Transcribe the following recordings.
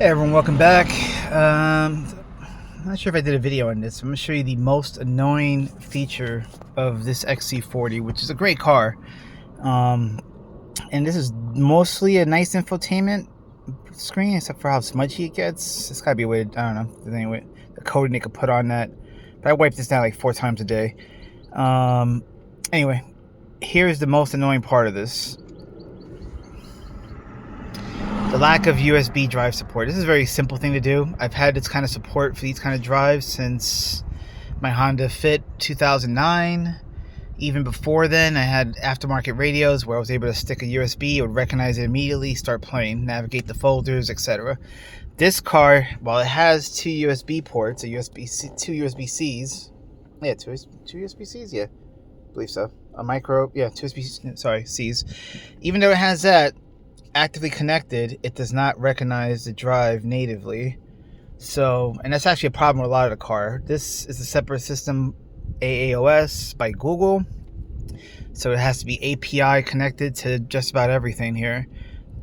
Hey everyone, welcome back. I'm not sure if I did a video on this. I'm going to show you the most annoying feature of this XC40, which is a great car. And this is mostly a nice infotainment screen, except for how smudgy it gets. It's got to be a way to, I don't know, if there's any way, the coating they could put on that. But I wipe this down like 4 times a day. Anyway, here's the most annoying part of this. The lack of USB drive support. This is a very simple thing to do. I've had this kind of support for these kind of drives since my Honda Fit 2009. Even before then, I had aftermarket radios where I was able to stick a USB, it would recognize it immediately, start playing, navigate the folders, etc. This car, while it has 2 USB ports, 2 USB-Cs, yeah, two USB-Cs, yeah, I believe so. A micro, yeah, 2 Cs. Even though it has that actively connected, it does not recognize the drive natively. So, and that's actually a problem with a lot of the car. This is a separate system, AAOS by Google, so it has to be API connected to just about everything here,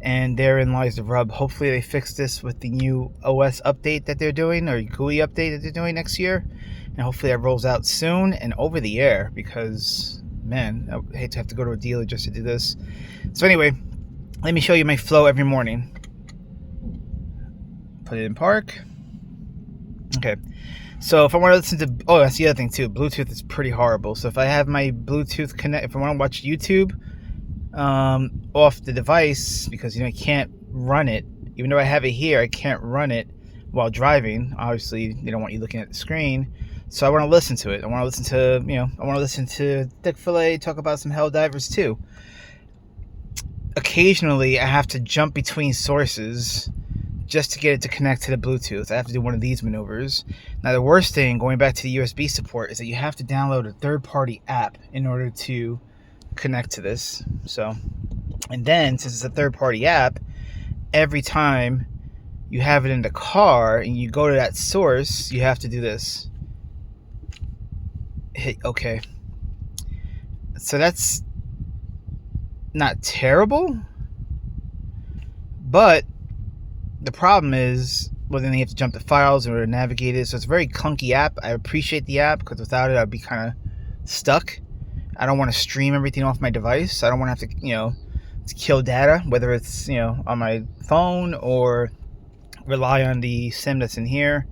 and therein lies the rub. Hopefully they fix this with the new OS update that they're doing, or GUI update that they're doing next year, and hopefully that rolls out soon and over the air, because man, I hate to have to go to a dealer just to do this. So anyway, let me show you my flow every morning. Put it in park. Okay. So if I want to listen to, oh, that's the other thing too. Bluetooth is pretty horrible. So if I have my Bluetooth connect, if I want to watch YouTube off the device, because I can't run it, even though I have it here, I can't run it while driving. Obviously, they don't want you looking at the screen. So I want to listen to it. I want to listen to, I want to listen to Dick Fillet talk about some hell divers too. Occasionally I have to jump between sources just to get it to connect to the Bluetooth. I have to do one of these maneuvers. Now the worst thing, going back to the USB support, is that you have to download a third-party app in order to connect to this. So, and then since it's a third-party app, every time you have it in the car and you go to that source, you have to do this. Hit OK. So that's not terrible, but the problem is, well, then you have to jump to files in order to navigate it. So it's a very clunky app. I appreciate the app because without it I'd be kind of stuck. I don't want to stream everything off my device. I don't want to have to kill data, whether it's on my phone or rely on the SIM that's in here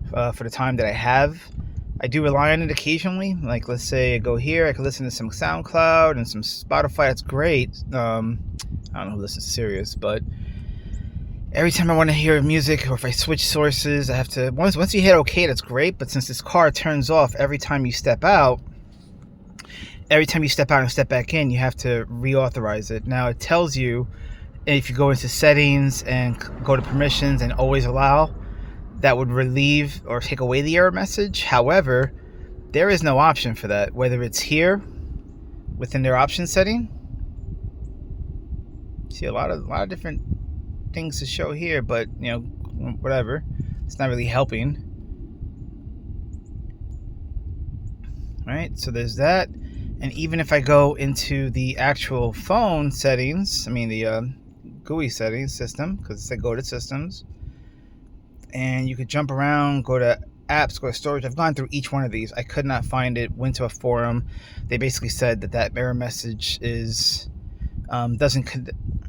for the time that I have. I do rely on it occasionally. Like, let's say I go here, I can listen to some SoundCloud and some Spotify. That's great. I don't know who listens to Sirius, but every time I want to hear music, or if I switch sources, I have to, once you hit OK, that's great. But since this car turns off every time you step out and step back in, you have to reauthorize it. Now it tells you, if you go into settings and go to permissions and always allow, that would relieve or take away the error message. However, there is no option for that, whether it's here within their option setting. See a lot of different things to show here, but whatever, it's not really helping. All right, so there's that. And even if I go into the actual phone settings, the GUI settings system, because it said go to systems, and you could jump around, go to apps, go to storage. I've gone through each one of these. I could not find it. Went to a forum. They basically said that error message is I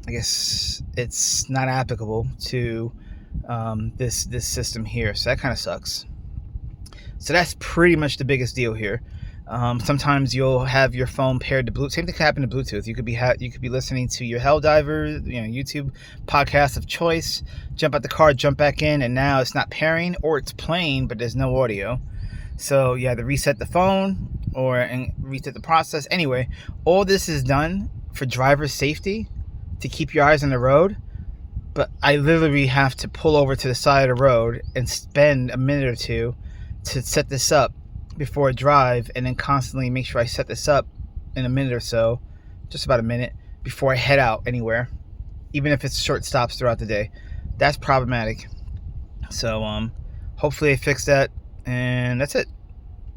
guess it's not applicable to this system here. So that kind of sucks. So that's pretty much the biggest deal here. Sometimes you'll have your phone paired to Bluetooth. Same thing can happen to Bluetooth. You could be listening to your Helldiver, YouTube podcast of choice. Jump out the car, jump back in, and now it's not pairing, or it's playing, but there's no audio. So you have to reset the phone and reset the process. Anyway, all this is done for driver safety, to keep your eyes on the road. But I literally have to pull over to the side of the road and spend a minute or two to set this up before I drive, and then constantly make sure I set this up in a minute or so, just about a minute, before I head out anywhere, even if it's short stops throughout the day. That's problematic. So hopefully I fix that, and that's it.